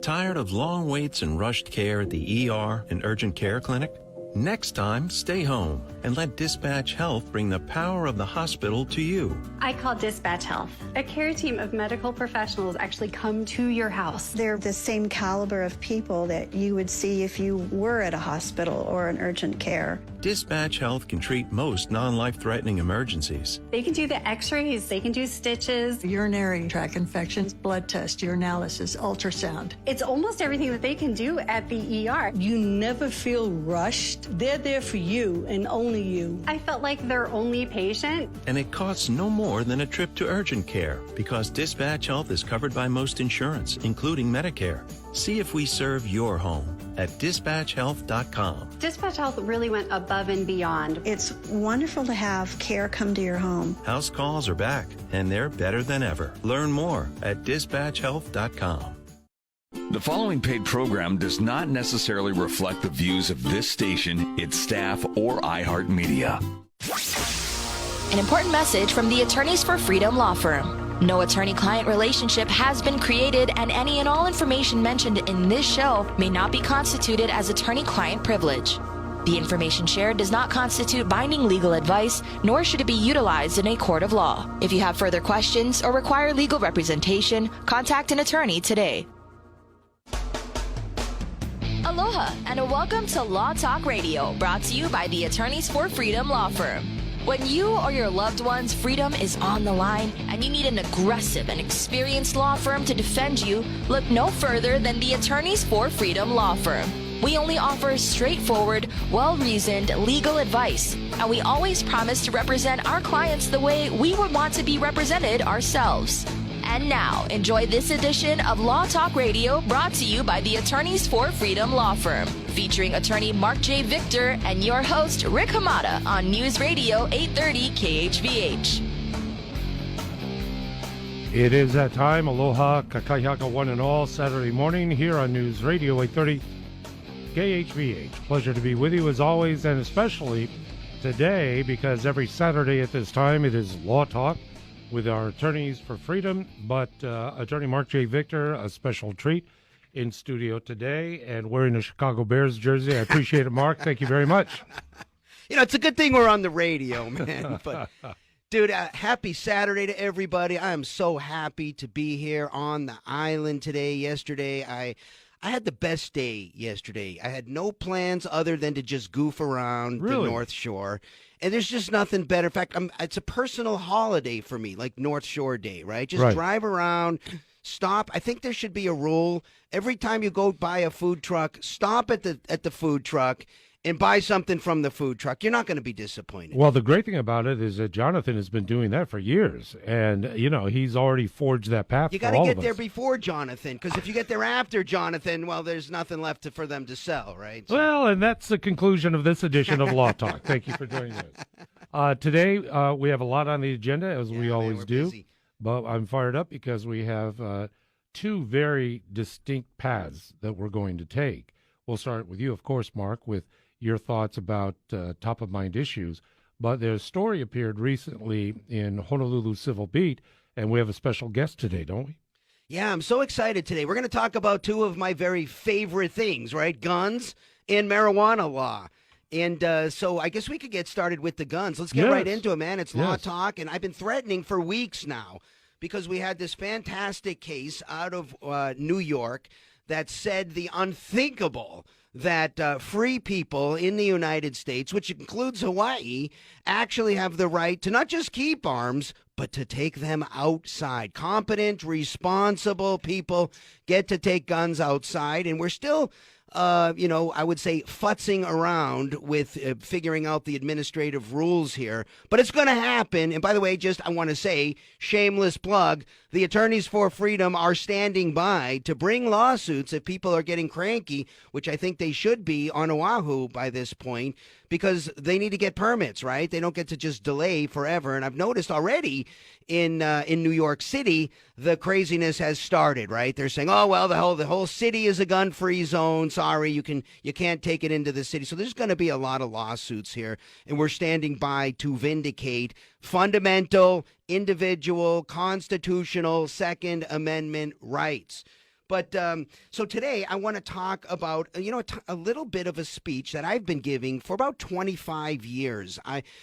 Tired of long waits and rushed care at the ER and urgent care clinic? Next time, stay home and let Dispatch Health bring the power of the hospital to you. I call Dispatch Health. A care team of medical professionals actually come to your house. They're the same caliber of people that you would see if you were at a hospital or an urgent care. Dispatch Health can treat most non-life-threatening emergencies. They can do the x-rays, they can do stitches, urinary tract infections, blood test, urinalysis, ultrasound. It's almost everything that they can do at the ER. You never feel rushed. They're there for you and only you. I felt like their only patient. And it costs no more than a trip to urgent care because Dispatch Health is covered by most insurance, including Medicare. See if we serve your home at dispatchhealth.com. Dispatch Health really went above and beyond. It's wonderful to have care come to your home. House calls are back, and they're better than ever. Learn more at dispatchhealth.com. The following paid program does not necessarily reflect the views of this station, its staff, or iHeartMedia. An important message from the Attorneys for Freedom Law Firm. No attorney-client relationship has been created, and any and all information mentioned in this show may not be constituted as attorney-client privilege. The information shared does not constitute binding legal advice, nor should it be utilized in a court of law. If you have further questions or require legal representation, contact an attorney today. Aloha, and welcome to Law Talk Radio, brought to you by the Attorneys for Freedom Law Firm. When you or your loved one's freedom is on the line and you need an aggressive and experienced law firm to defend you, look no further than the Attorneys for Freedom Law Firm. We only offer straightforward, well-reasoned legal advice, and we always promise to represent our clients the way we would want to be represented ourselves. And now, enjoy this edition of Law Talk Radio, brought to you by the Attorneys for Freedom Law Firm, featuring attorney Marc J. Victor and your host, Rick Hamada, on News Radio 830 KHVH. It is that time. Aloha, kakayaka one and all, Saturday morning here on News Radio 830 KHVH. Pleasure to be with you as always, and especially today, because every Saturday at this time it is Law Talk with our Attorneys for Freedom, but attorney Marc J. Victor, a special treat in studio today, and wearing a Chicago Bears jersey. I appreciate it, Mark. Thank you very much. You know, it's a good thing we're on the radio, man. But, dude, happy Saturday to everybody. I am so happy to be here on the island today. Yesterday, I had the best day yesterday. I had no plans other than to just goof around the North Shore. And there's just nothing better. In fact, it's a personal holiday for me, like North Shore Day, right? Just drive around, stop. I think there should be a rule. Every time you go buy a food truck, stop at the food truck and buy something from the food truck. You're not going to be disappointed. Well, the great thing about it is that Jonathan has been doing that for years. And, you know, he's already forged that path You got to get there before Jonathan, because if you get there after Jonathan, well, there's nothing left for them to sell, right? So. Well, and that's the conclusion of this edition of Law Talk. Thank you for joining us. Today, we have a lot on the agenda, as we always do. Busy. But I'm fired up because we have two very distinct paths that we're going to take. We'll start with you, of course, Mark, with your thoughts about top-of-mind issues. But their story appeared recently in Honolulu Civil Beat, and we have a special guest today, don't we? Yeah, I'm so excited today. We're going to talk about two of my very favorite things, right? Guns and marijuana law. And so I guess we could get started with the guns. Let's get right into it, man. It's Law Talk, and I've been threatening for weeks now because we had this fantastic case out of New York that said the unthinkable, that free people in the United States, which includes Hawaii, actually have the right to not just keep arms, but to take them outside. Competent, responsible people get to take guns outside, and we're still I would say futzing around with figuring out the administrative rules here. But it's going to happen. And by the way, I want to say, shameless plug, the Attorneys for Freedom are standing by to bring lawsuits if people are getting cranky, which I think they should be on Oahu by this point, because they need to get permits, right? They don't get to just delay forever. And I've noticed already in New York City, the craziness has started, right? They're saying, oh, well, the whole city is a gun-free zone. Sorry, you can't take it into the city. So there's going to be a lot of lawsuits here, and we're standing by to vindicate fundamental, individual, constitutional Second Amendment rights. But so today I want to talk about, a little bit of a speech that I've been giving for about 25 years.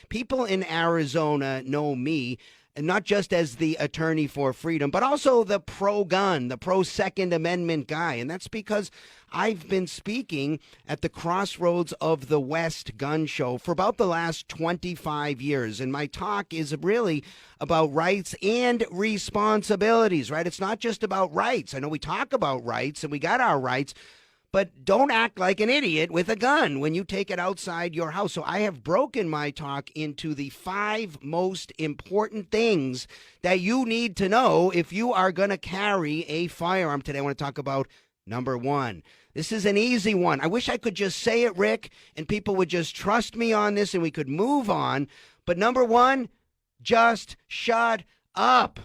People in Arizona know me, and not just as the attorney for freedom, but also the pro-gun, the pro-Second Amendment guy. And that's because I've been speaking at the Crossroads of the West gun show for about the last 25 years. And my talk is really about rights and responsibilities, right? It's not just about rights. I know we talk about rights and we got our rights, but don't act like an idiot with a gun when you take it outside your house. So I have broken my talk into the 5 most important things that you need to know if you are going to carry a firearm. Today I want to talk about number 1. This is an easy one. I wish I could just say it, Rick, and people would just trust me on this and we could move on. But number 1, just shut up.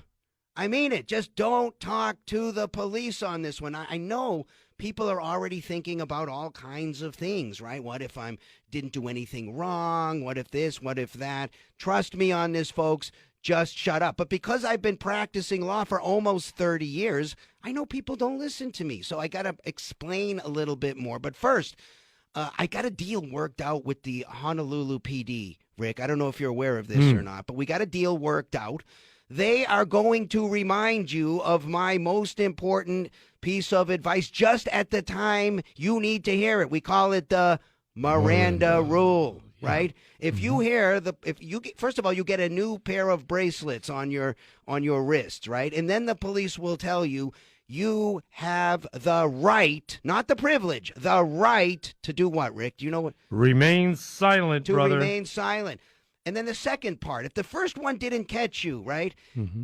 I mean it. Just don't talk to the police on this one. I know people are already thinking about all kinds of things, right? What if I didn't do anything wrong? What if this? What if that? Trust me on this, folks. Just shut up. But because I've been practicing law for almost 30 years, I know people don't listen to me. So I got to explain a little bit more. But first, I got a deal worked out with the Honolulu PD, Rick. I don't know if you're aware of this or not, but we got a deal worked out. They are going to remind you of my most important piece of advice just at the time you need to hear it. We call it the Miranda rule, right? If you hear first of all, you get a new pair of bracelets on your wrists, right? And then the police will tell you you have the right, not the privilege, the right to do what, Rick? Do you know what? Remain silent, brother. To remain silent. And then the second part, if the first one didn't catch you, right?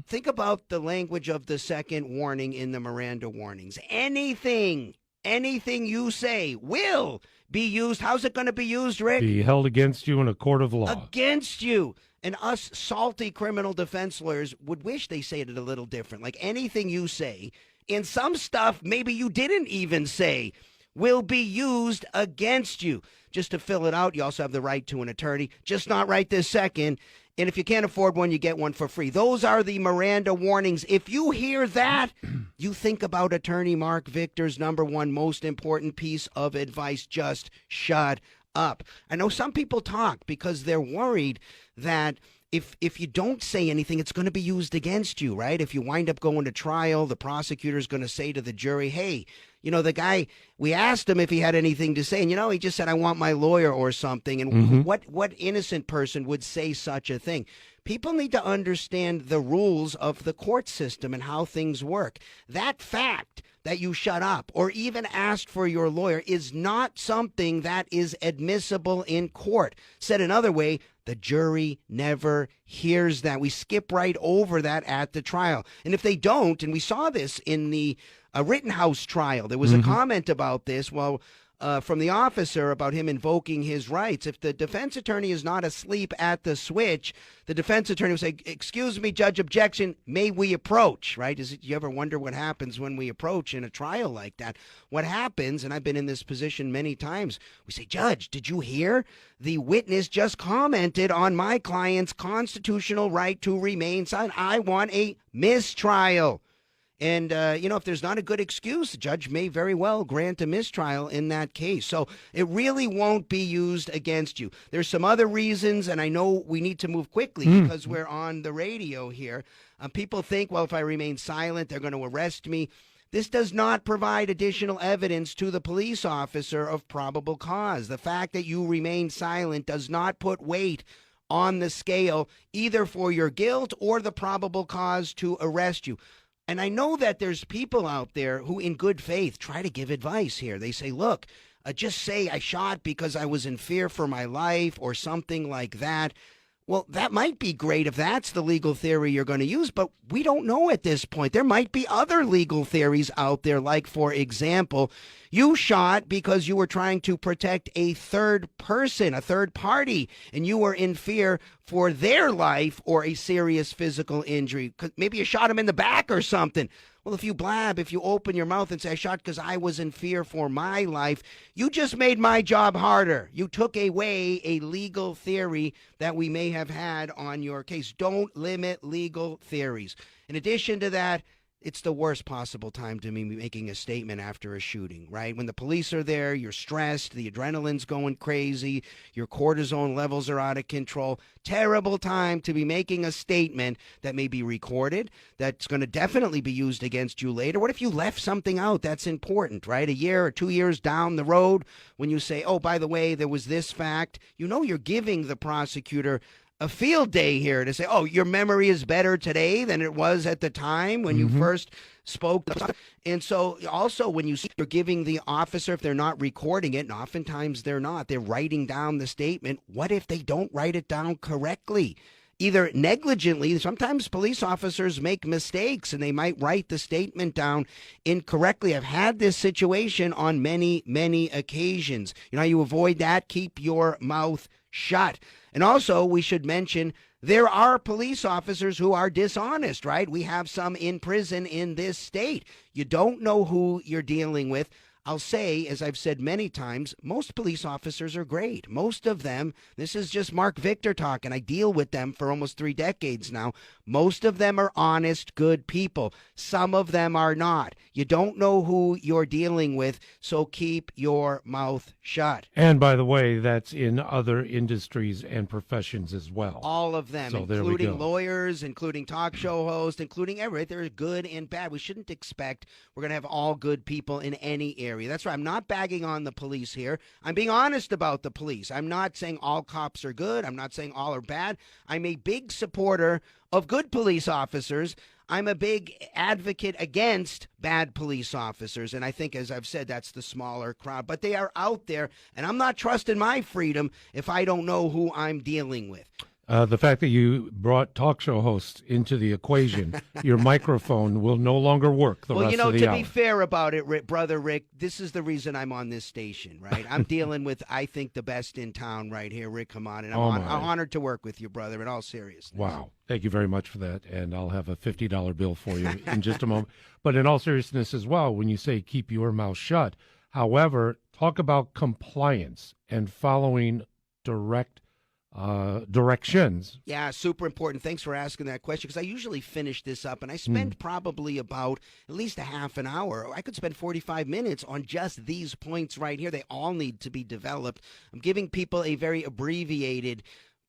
Think about the language of the second warning in the Miranda warnings. Anything you say will be used. How's it going to be used, Rick? Be held against you in a court of law. Against you. And us salty criminal defense lawyers would wish they said it a little different. Like anything you say, and some stuff maybe you didn't even say, will be used against you. Just to fill it out, you also have the right to an attorney, just not right this second. And if you can't afford one, you get one for free. Those are the Miranda warnings. If you hear that, you think about Attorney Mark Victor's number 1 most important piece of advice: just shut up. I know some people talk because they're worried that if you don't say anything, it's going to be used against you, right? If you wind up going to trial, the prosecutor's going to say to the jury, hey, the guy, we asked him if he had anything to say, and, he just said, I want my lawyer or something. And what innocent person would say such a thing? People need to understand the rules of the court system and how things work. That fact that you shut up or even asked for your lawyer is not something that is admissible in court. Said another way, the jury never hears that. We skip right over that at the trial. And if they don't, and we saw this in the Rittenhouse trial, there was a comment about this, from the officer about him invoking his rights. If the defense attorney is not asleep at the switch, the defense attorney will say, excuse me, judge, objection, may we approach, right? You ever wonder what happens when we approach in a trial like that? What happens, and I've been in this position many times, we say, judge, did you hear? The witness just commented on my client's constitutional right to remain silent. I want a mistrial. And, if there's not a good excuse, the judge may very well grant a mistrial in that case. So it really won't be used against you. There's some other reasons, and I know we need to move quickly because we're on the radio here. People think, well, if I remain silent, they're going to arrest me. This does not provide additional evidence to the police officer of probable cause. The fact that you remain silent does not put weight on the scale, either for your guilt or the probable cause to arrest you. And I know that there's people out there who, in good faith, try to give advice here. They say, look, just say I shot because I was in fear for my life or something like that. Well, that might be great if that's the legal theory you're going to use, but we don't know at this point. There might be other legal theories out there, like, for example, you shot because you were trying to protect a third person, a third party, and you were in fear for their life or a serious physical injury. Maybe you shot him in the back or something. Well, if you open your mouth and say, I shot because I was in fear for my life, you just made my job harder. You took away a legal theory that we may have had on your case. Don't limit legal theories. In addition to that, it's the worst possible time to be making a statement after a shooting, right? When the police are there, you're stressed, the adrenaline's going crazy, your cortisone levels are out of control. Terrible time to be making a statement that may be recorded, that's going to definitely be used against you later. What if you left something out that's important, right? A year or 2 years down the road, when you say, oh, by the way, there was this fact, you're giving the prosecutor a field day here to say, oh, your memory is better today than it was at the time when you first spoke. And so also when you're giving the officer, if they're not recording it, and oftentimes they're not, they're writing down the statement. What if they don't write it down correctly? Either negligently, sometimes police officers make mistakes and they might write the statement down incorrectly. I've had this situation on many, many occasions. You know how you avoid that? Keep your mouth shut. And also, we should mention there are police officers who are dishonest, right? We have some in prison in this state. You don't know who you're dealing with. I'll say, as I've said many times, most police officers are great. Most of them, this is just Mark Victor talking. I deal with them for almost 3 decades now. Most of them are honest, good people. Some of them are not. You don't know who you're dealing with, so keep your mouth shut. And by the way, that's in other industries and professions as well. All of them, so including lawyers, including talk show hosts, including everything. They're good and bad. We shouldn't expect we're going to have all good people in any area. That's right. I'm not bagging on the police here. I'm being honest about the police. I'm not saying all cops are good. I'm not saying all are bad. I'm a big supporter of good police officers. I'm a big advocate against bad police officers. And I think, as I've said, that's the smaller crowd. But they are out there, and I'm not trusting my freedom if I don't know who I'm dealing with. The fact that you brought talk show hosts into the equation, your microphone will no longer work the rest of the hour. Well, to be fair about it, Brother Rick, this is the reason I'm on this station, right? I'm dealing with, I think, the best in town right here, Rick Hamada. And I'm honored to work with you, brother, in all seriousness. Wow. Thank you very much for that. And I'll have a $50 bill for you in just a moment. But in all seriousness as well, when you say keep your mouth shut, however, talk about compliance and following directions. Yeah, super important. Thanks for asking that question, because I usually finish this up and I spend probably about at least a half an hour. I could spend 45 minutes on just these points right here. They all need to be developed. I'm giving people a very abbreviated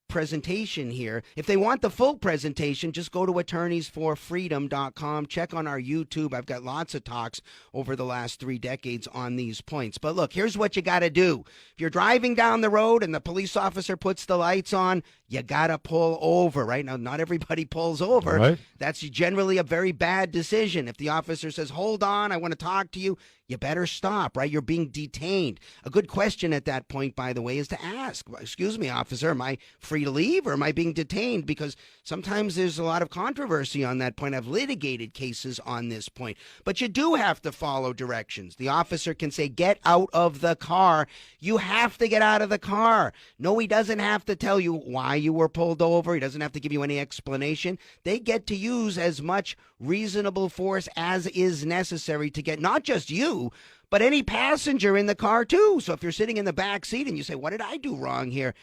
presentation here. If they want the full presentation, just go to attorneysforfreedom.com. Check on our YouTube. I've got lots of talks over the last 3 decades on these points. But look, here's what you got to do. If you're driving down the road and the police officer puts the lights on, you got to pull over, right? Now, not everybody pulls over. Right. That's generally a very bad decision. If the officer says, hold on, I want to talk to you, you better stop, right? You're being detained. A good question at that point, by the way, is to ask, excuse me, officer, am I free to leave or am I being detained? Because sometimes there's a lot of controversy on that point. I've litigated cases on this point. But you do have to follow directions. The officer can say, get out of the car. You have to get out of the car. No, he doesn't have to tell you why you were pulled over. He doesn't have to give you any explanation. They get to use as much reasonable force as is necessary to get not just you, but any passenger in the car too. So if you're sitting in the back seat and you say, what did I do wrong here?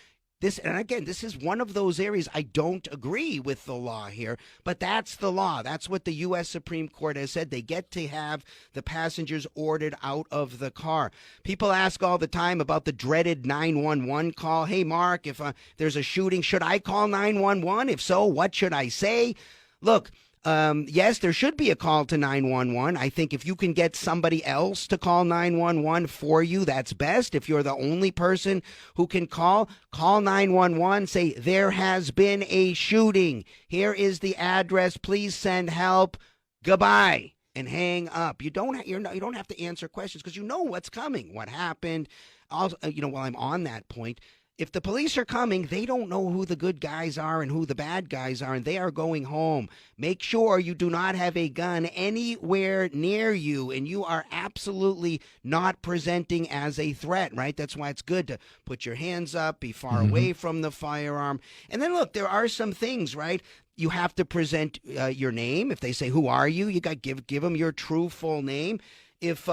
This is one of those areas I don't agree with the law here, but that's the law. That's what the U.S. Supreme Court has said. They get to have the passengers ordered out of the car. People ask all the time about the dreaded 911 call. Hey, Mark, if there's a shooting, should I call 911? If so, what should I say? Look, yes, there should be a call to 911. I think if you can get somebody else to call 911 for you, that's best. If you're the only person who can call 911, say, there has been a shooting. Here is the address. Please send help. Goodbye. And hang up. You don't have to answer questions because you know what's coming, what happened. Also, while I'm on that point, if the police are coming, they don't know who the good guys are and who the bad guys are, and they are going home. Make sure you do not have a gun anywhere near you, and you are absolutely not presenting as a threat, right? That's why it's good to put your hands up, be far away from the firearm. And then, look, there are some things, right? You have to present your name. If they say, who are you? You got to give them your true full name. If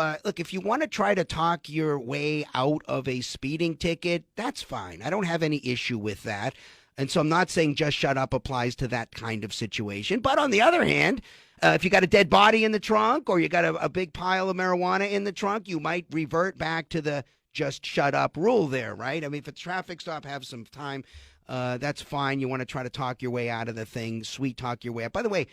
you want to try to talk your way out of a speeding ticket, that's fine. I don't have any issue with that. And so I'm not saying just shut up applies to that kind of situation. But on the other hand, if you got a dead body in the trunk or you got a big pile of marijuana in the trunk, you might revert back to the just shut up rule there, right? I mean, if it's a traffic stop, have some time. That's fine. You want to try to talk your way out of the thing, sweet talk your way out. By the way,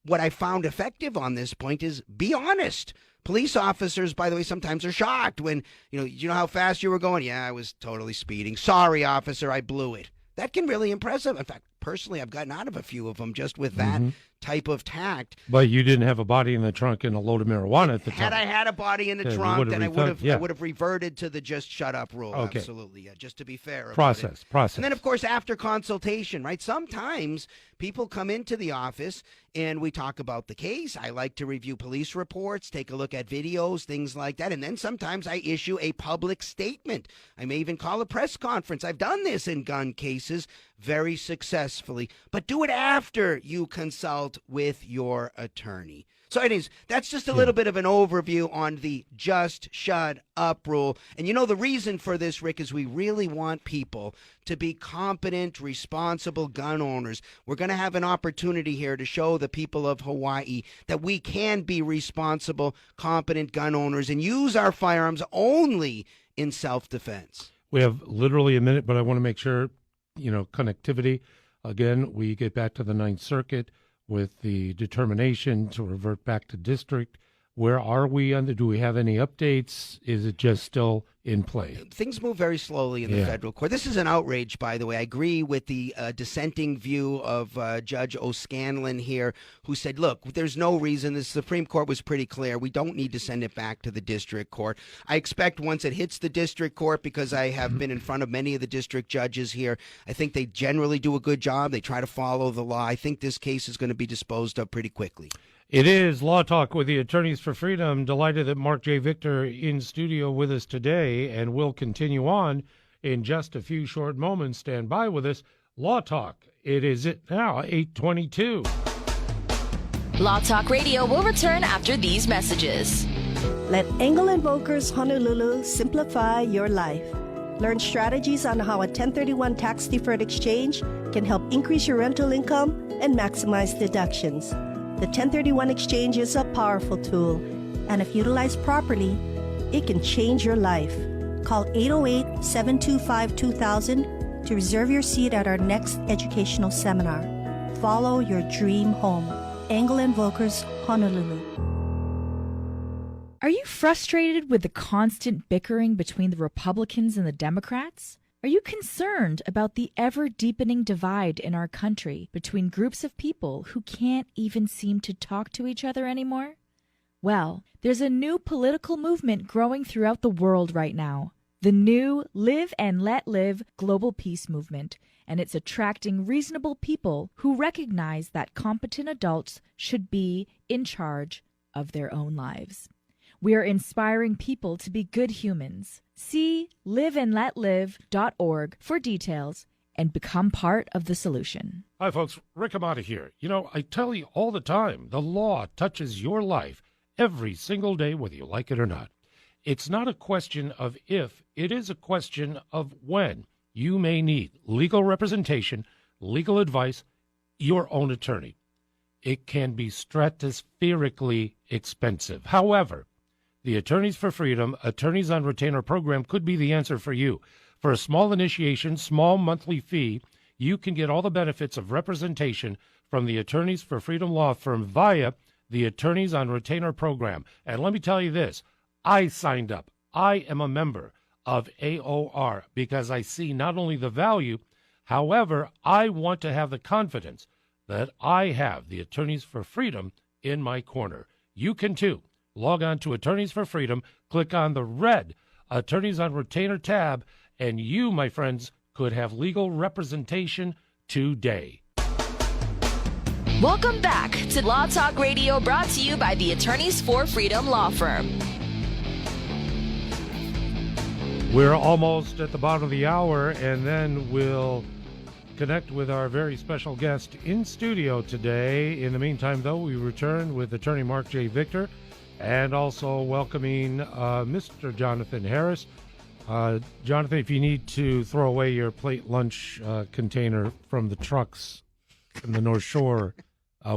what I found effective on this point is be honest. Police officers, by the way, sometimes are shocked when, you know how fast you were going? Yeah, I was totally speeding. Sorry, officer, I blew it. That can really impress them. In fact, personally, I've gotten out of a few of them just with that type of tact. But you didn't have a body in the trunk and a load of marijuana at the time. Had I had a body in the trunk, then I would have reverted to the just shut up rule. Okay. Absolutely, just to be fair. Process. And then, of course, after consultation, right? Sometimes people come into the office and we talk about the case. I like to review police reports, take a look at videos, things like that. And then sometimes I issue a public statement. I may even call a press conference. I've done this in gun cases very successfully. But do it after you consult with your attorney. So anyways, that's just a little bit of an overview on the just shut up rule. And the reason for this, Rick, is we really want people to be competent, responsible gun owners. We're going to have an opportunity here to show the people of Hawaii that we can be responsible, competent gun owners and use our firearms only in self-defense. We have literally a minute, but I want to make sure, connectivity. Again, we get back to the Ninth Circuit with the determination to revert back to district. Where are we do we have any updates? Is it just still in play? Things move very slowly in the federal court. This is an outrage, by the way. I agree with the dissenting view of Judge O'Scanlan here, who said, look, there's no reason. The Supreme Court was pretty clear. We don't need to send it back to the district court. I expect once it hits the district court, because I have been in front of many of the district judges here, I think they generally do a good job. They try to follow the law. I think this case is going to be disposed of pretty quickly. It is Law Talk with the Attorneys for Freedom. Delighted that Marc J. Victor in studio with us today, and we'll continue on in just a few short moments. Stand by with us. Law Talk. It is now 8:22. Law Talk Radio will return after these messages. Let Engel Invokers Honolulu simplify your life. Learn strategies on how a 1031 tax-deferred exchange can help increase your rental income and maximize deductions. The 1031 exchange is a powerful tool, and if utilized properly, it can change your life. Call 808-725-2000 to reserve your seat at our next educational seminar. Follow your dream home. Engel Invokers, Honolulu. Are you frustrated with the constant bickering between the Republicans and the Democrats? Are you concerned about the ever-deepening divide in our country between groups of people who can't even seem to talk to each other anymore? Well, there's a new political movement growing throughout the world right now, the new Live and Let Live global peace movement, and it's attracting reasonable people who recognize that competent adults should be in charge of their own lives. We are inspiring people to be good humans. See liveandletlive.org for details and become part of the solution. Hi, folks. Rick Hamada here. I tell you all the time, the law touches your life every single day, whether you like it or not. It's not a question of if, it is a question of when you may need legal representation, legal advice, your own attorney. It can be stratospherically expensive. However, the Attorneys for Freedom, Attorneys on Retainer program could be the answer for you. For a small initiation, small monthly fee, you can get all the benefits of representation from the Attorneys for Freedom law firm via the Attorneys on Retainer program. And let me tell you this, I signed up. I am a member of AOR because I see not only the value, however, I want to have the confidence that I have the Attorneys for Freedom in my corner. You can too. Log on to Attorneys for Freedom, click on the red Attorneys on Retainer tab, and you, my friends, could have legal representation today. Welcome back to Law Talk Radio, brought to you by the Attorneys for Freedom law firm. We're almost at the bottom of the hour, and then we'll connect with our very special guest in studio today. In the meantime, though, we return with attorney Marc J. Victor, and also welcoming Mr. Jonathan Harris, Jonathan, if you need to throw away your plate lunch container from the trucks in the North Shore,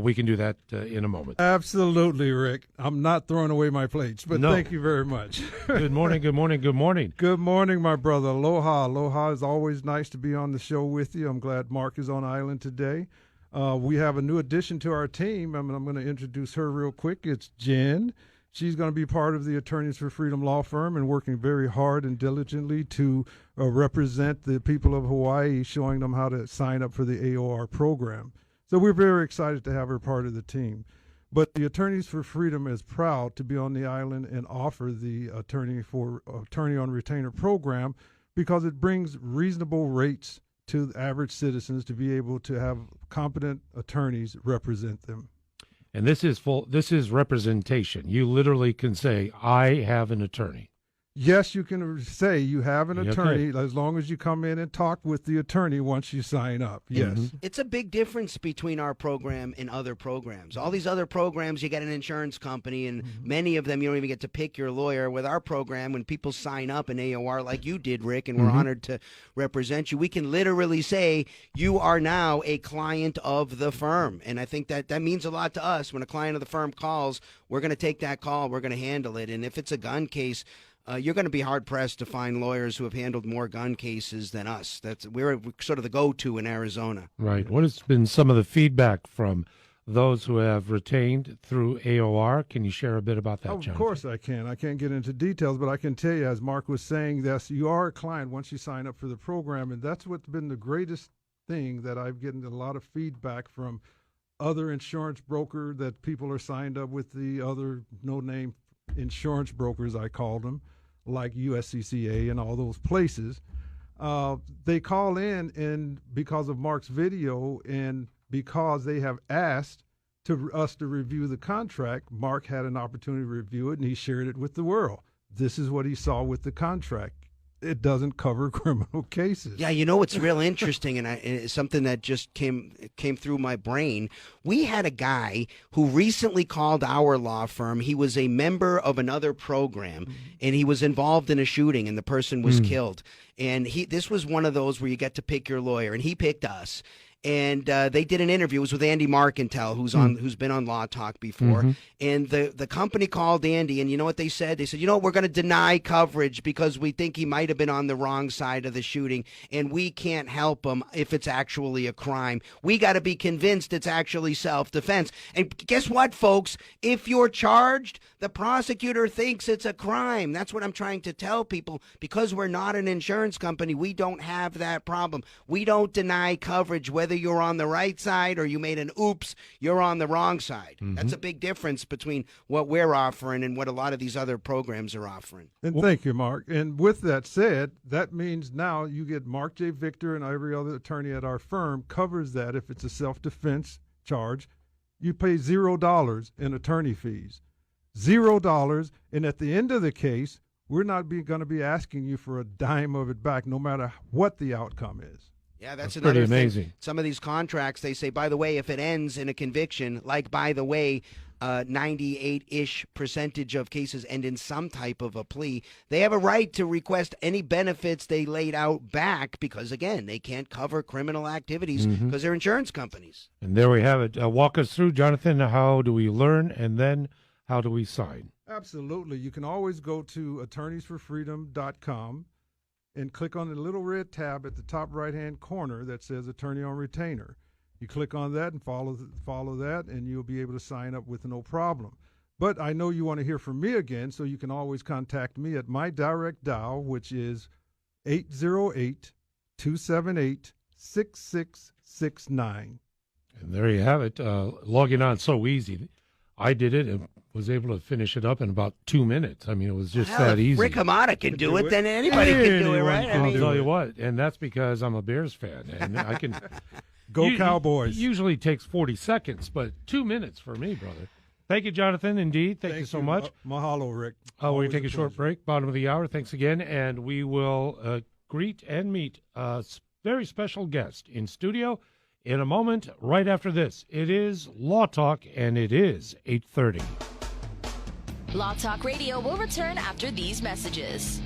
we can do that in a moment. Absolutely, Rick. I'm not throwing away my plates, but thank you very much. Good morning, good morning, good morning. Good morning, my brother. Aloha. Aloha. Is always nice to be on the show with you. I'm glad Mark is on island today. We have a new addition to our team. I'm going to introduce her real quick. It's Jen. She's going to be part of the Attorneys for Freedom law firm and working very hard and diligently to represent the people of Hawaii, showing them how to sign up for the AOR program. So we're very excited to have her part of the team. But the Attorneys for Freedom is proud to be on the island and offer the Attorney on Retainer program because it brings reasonable rates to the average citizens to be able to have competent attorneys represent them. And this is representation. You literally can say, I have an attorney. Yes, you can say you have an attorney as long as you come in and talk with the attorney once you sign up. Yes. Mm-hmm. It's a big difference between our program and other programs. All these other programs, you get an insurance company, and many of them you don't even get to pick your lawyer. With our program, when people sign up in AOR like you did, Rick, and we're honored to represent you, we can literally say you are now a client of the firm. And I think that means a lot to us. When a client of the firm calls, we're going to take that call. We're going to handle it. And if it's a gun case, you're going to be hard-pressed to find lawyers who have handled more gun cases than us. We're sort of the go-to in Arizona. Right. What has been some of the feedback from those who have retained through AOR? Can you share a bit about that, Jonathan? Of course I can. I can't get into details, but I can tell you, as Mark was saying, that you are a client once you sign up for the program, and that's what's been the greatest thing that I've gotten a lot of feedback from other insurance broker that people are signed up with, the other no-name insurance brokers, I call them, like USCCA and all those places. They call in, and because of Mark's video and because they have asked us to review the contract, Mark had an opportunity to review it, and he shared it with the world. This is what he saw with the contract. It doesn't cover criminal cases. Yeah, you know what's real interesting, and it's something that just came through my brain. We had a guy who recently called our law firm. He was a member of another program, and he was involved in a shooting, and the person was killed. And this was one of those where you get to pick your lawyer, and he picked us. And they did an interview. It was with Andy Marcantel, who's been on Law Talk before. And the company called Andy, and you know what they said? They said, we're going to deny coverage because we think he might have been on the wrong side of the shooting, and we can't help him if it's actually a crime. We got to be convinced it's actually self-defense. And guess what, folks? If you're charged, the prosecutor thinks it's a crime. That's what I'm trying to tell people. Because we're not an insurance company, we don't have that problem. We don't deny coverage whether you're on the right side or you made an oops, you're on the wrong side. That's a big difference between what we're offering and what a lot of these other programs are offering. And thank you, Mark. And with that said, that means now you get Marc J. Victor, and every other attorney at our firm covers that. If it's a self-defense charge, you pay $0 in attorney fees. $0. And at the end of the case, we're not going to be asking you for a dime of it back, no matter what the outcome is. Yeah, that's pretty another amazing. Thing. Some of these contracts, they say, by the way, if it ends in a conviction, like, by the way, 98-ish% of cases end in some type of a plea, they have a right to request any benefits they laid out back because, again, they can't cover criminal activities because they're insurance companies. And there we have it. Walk us through, Jonathan, how do we learn, and then how do we sign? Absolutely. You can always go to attorneysforfreedom.com and click on the little red tab at the top right-hand corner that says Attorney on Retainer. You click on that and follow that, and you'll be able to sign up with no problem. But I know you want to hear from me again, so you can always contact me at my direct dial, which is 808-278-6669. And there you have it. Logging on so easy. I did it and was able to finish it up in about 2 minutes. I mean, it was just that easy. Rick Hamada can do it, then anybody can do it, right? I'll tell you what, and that's because I'm a Bears fan, and I can go Cowboys. It usually takes 40 seconds, but 2 minutes for me, brother. Thank you, Jonathan. Indeed, thank you so much. Mahalo, Rick. We're going to take a short break, bottom of the hour. Thanks again, and we will greet and meet a very special guest in studio in a moment. Right after this, it is Law Talk, and it is 8:30. Law Talk Radio will return after these messages.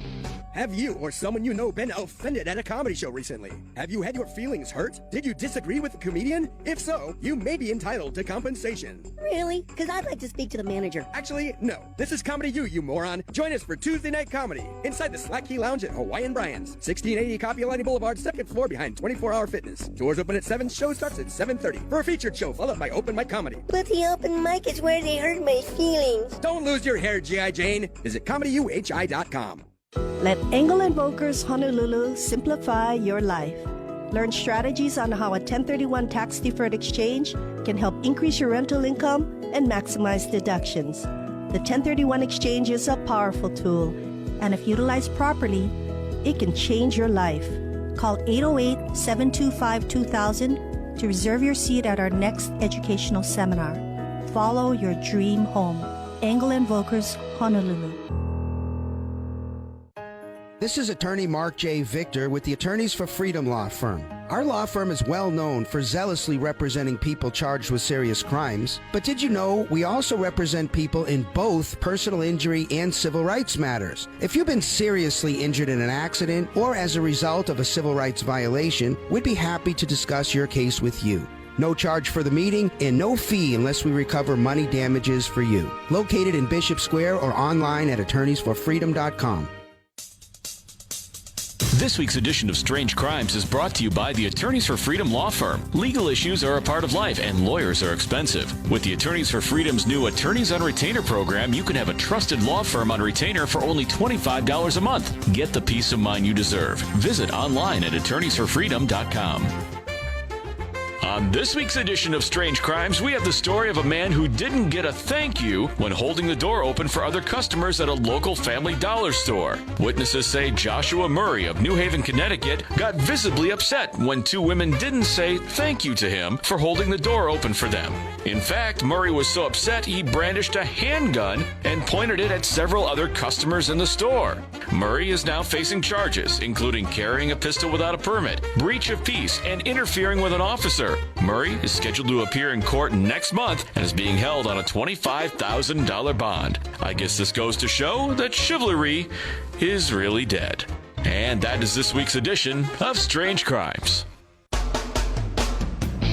Have you or someone you know been offended at a comedy show recently? Have you had your feelings hurt? Did you disagree with a comedian? If so, you may be entitled to compensation. Really? Because I'd like to speak to the manager. Actually, no. This is Comedy you moron. Join us for Tuesday Night Comedy inside the Slack Key Lounge at Hawaiian Brian's, 1680 Kapiolani Boulevard, 2nd floor behind 24 Hour Fitness. Doors open at 7, show starts at 7:30 for a featured show followed by open mic comedy. But the open mic is where they hurt my feelings. Don't lose your hair, G.I. Jane. Visit ComedyUHI.com. Let Angle Invokers Honolulu simplify your life. Learn strategies on how a 1031 tax-deferred exchange can help increase your rental income and maximize deductions. The 1031 exchange is a powerful tool, and if utilized properly, it can change your life. Call 808-725-2000 to reserve your seat at our next educational seminar. Follow your dream home. Angle Invokers Honolulu. This is attorney Marc J. Victor with the Attorneys for Freedom Law Firm. Our law firm is well known for zealously representing people charged with serious crimes. But did you know we also represent people in both personal injury and civil rights matters? If you've been seriously injured in an accident or as a result of a civil rights violation, we'd be happy to discuss your case with you. No charge for the meeting and no fee unless we recover money damages for you. Located in Bishop Square or online at attorneysforfreedom.com. This week's edition of Strange Crimes is brought to you by the Attorneys for Freedom Law Firm. Legal issues are a part of life, and lawyers are expensive. With the Attorneys for Freedom's new Attorneys on Retainer program, you can have a trusted law firm on retainer for only $25 a month. Get the peace of mind you deserve. Visit online at attorneysforfreedom.com. On this week's edition of Strange Crimes, we have the story of a man who didn't get a thank you when holding the door open for other customers at a local Family Dollar store. Witnesses say Joshua Murray of New Haven, Connecticut, got visibly upset when two women didn't say thank you to him for holding the door open for them. In fact, Murray was so upset he brandished a handgun and pointed it at several other customers in the store. Murray is now facing charges, including carrying a pistol without a permit, breach of peace, and interfering with an officer. Murray is scheduled to appear in court next month and is being held on a $25,000 bond. I guess this goes to show that chivalry is really dead. And that is this week's edition of Strange Crimes.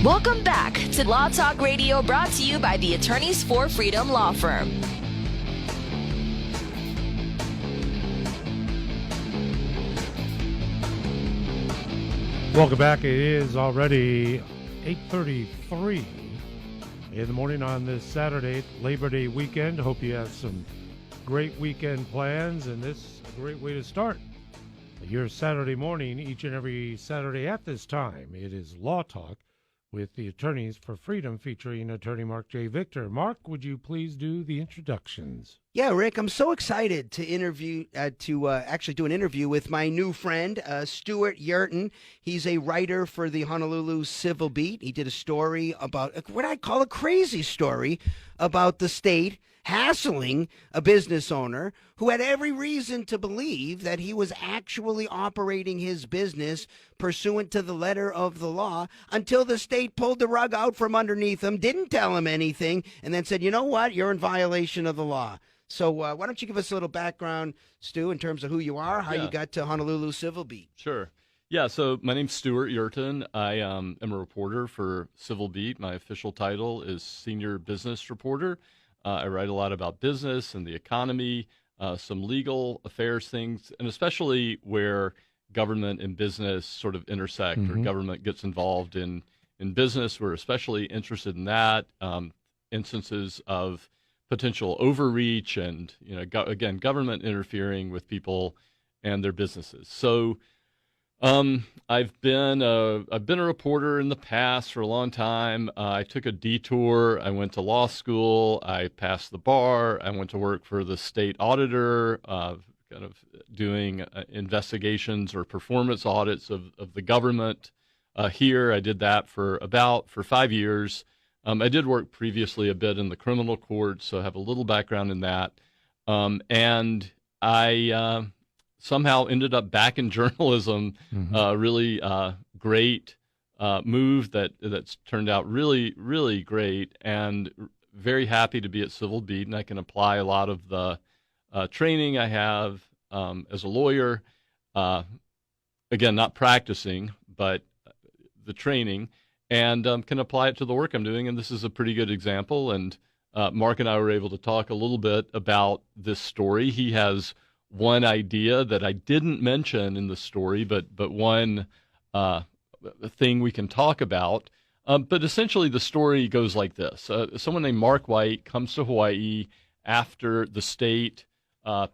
Welcome back to Law Talk Radio, brought to you by the Attorneys for Freedom Law Firm. Welcome back. It is already 8:33 in the morning on this Saturday, Labor Day weekend. Hope you have some great weekend plans, and this is a great way to start your Saturday morning each and every Saturday at this time. It is Law Talk with the Attorneys for Freedom, featuring attorney Marc J. Victor. Marc, would you please do the introductions? Yeah, Rick, I'm so excited to actually do an interview with my new friend, Stewart Yerton. He's a writer for the Honolulu Civil Beat. He did a story about what I call a crazy story about the state hassling a business owner who had every reason to believe that he was actually operating his business pursuant to the letter of the law until the state pulled the rug out from underneath him, didn't tell him anything, and then said, you know what, you're in violation of the law. So why don't you give us a little background, Stu, in terms of who you are, how you got to Honolulu Civil Beat? Sure. Yeah, so my name's Stewart Yerton. I am a reporter for Civil Beat. My official title is Senior Business Reporter. I write a lot about business and the economy, some legal affairs things, and especially where government and business sort of intersect or government gets involved in business. We're especially interested in that, instances of potential overreach and, again, government interfering with people and their businesses. So I've been a reporter in the past for a long time. I took a detour. I went to law school. I passed the bar. I went to work for the state auditor, kind of doing investigations or performance audits of the government here. I did that for 5 years. I did work previously a bit in the criminal court, so I have a little background in that. And I somehow ended up back in journalism. Really great move that's turned out really, really great, and very happy to be at Civil Beat, and I can apply a lot of the training I have as a lawyer, again, not practicing, but the training, and can apply it to the work I'm doing. And this is a pretty good example. And Mark and I were able to talk a little bit about this story. He has one idea that I didn't mention in the story, but one thing we can talk about. But essentially, the story goes like this. Someone named Marc White comes to Hawaii after the state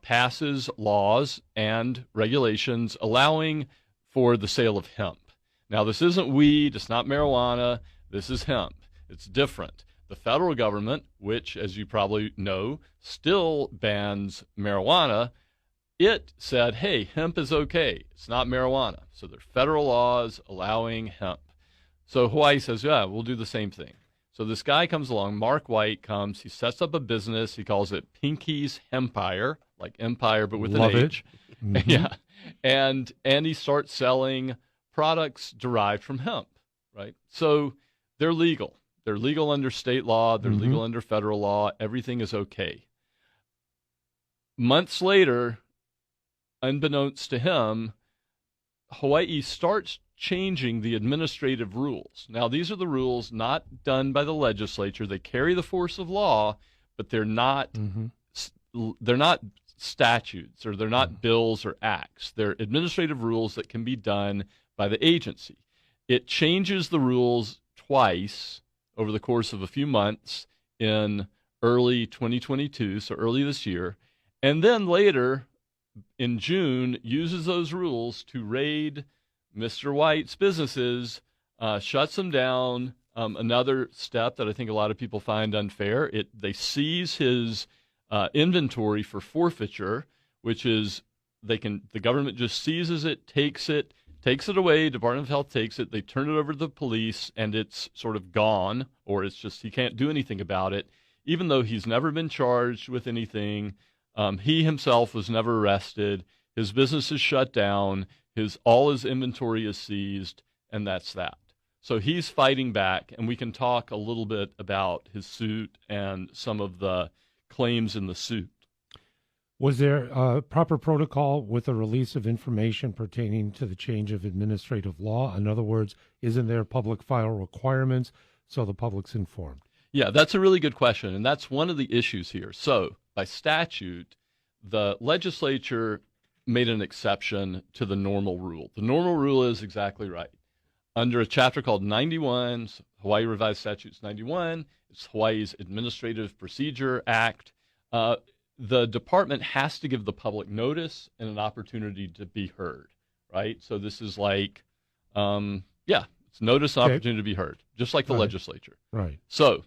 passes laws and regulations allowing for the sale of hemp. Now, this isn't weed. It's not marijuana. This is hemp. It's different. The federal government, which, as you probably know, still bans marijuana, it said, hey, hemp is okay. It's not marijuana. So there are federal laws allowing hemp. So Hawaii says, yeah, we'll do the same thing. So this guy comes along, Marc White comes, he sets up a business, he calls it Pinky's Hempire, like empire, but with Love an it. H. Mm-hmm. Yeah. And he starts selling products derived from hemp, right? So they're legal. They're legal under state law. They're legal under federal law. Everything is okay. Months later, unbeknownst to him, Hawaii starts changing the administrative rules. Now, these are the rules not done by the legislature. They carry the force of law, but they're not statutes, or they're not bills or acts. They're administrative rules that can be done by the agency. It changes the rules twice over the course of a few months in early 2022, so early this year, and then later in June uses those rules to raid Mr. White's businesses, shuts them down. Another step that I think a lot of people find unfair, they seize his inventory for forfeiture, which is the government just seizes it, takes it away. Department of Health takes it. They turn it over to the police, and it's sort of gone, or it's just he can't do anything about it, even though he's never been charged with anything. He himself was never arrested. His business is shut down. All his inventory is seized, and that's that. So he's fighting back, and we can talk a little bit about his suit and some of the claims in the suit. Was there a proper protocol with the release of information pertaining to the change of administrative law? In other words, isn't there public file requirements so the public's informed? Yeah, that's a really good question, and that's one of the issues here. So by statute, the legislature made an exception to the normal rule. The normal rule is exactly right. Under a chapter called 91, Hawaii Revised Statutes 91, it's Hawaii's Administrative Procedure Act, the department has to give the public notice and an opportunity to be heard, right? So this is like, it's notice and opportunity to be heard, just like the legislature. Right. So,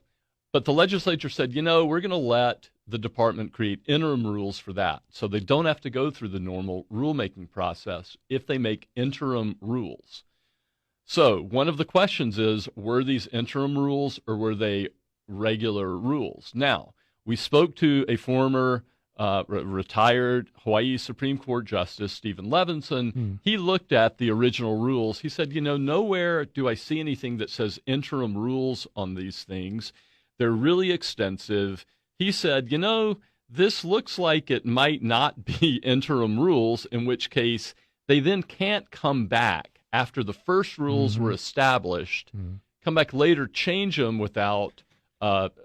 but the legislature said, we're going to let the department create interim rules for that. So they don't have to go through the normal rulemaking process if they make interim rules. So one of the questions is, were these interim rules or were they regular rules? Now, we spoke to a former retired Hawaii Supreme Court Justice, Stephen Levinson. He looked at the original rules. He said, nowhere do I see anything that says interim rules on these things. They're really extensive. He said, this looks like it might not be interim rules, in which case they then can't come back after the first rules were established, come back later, change them without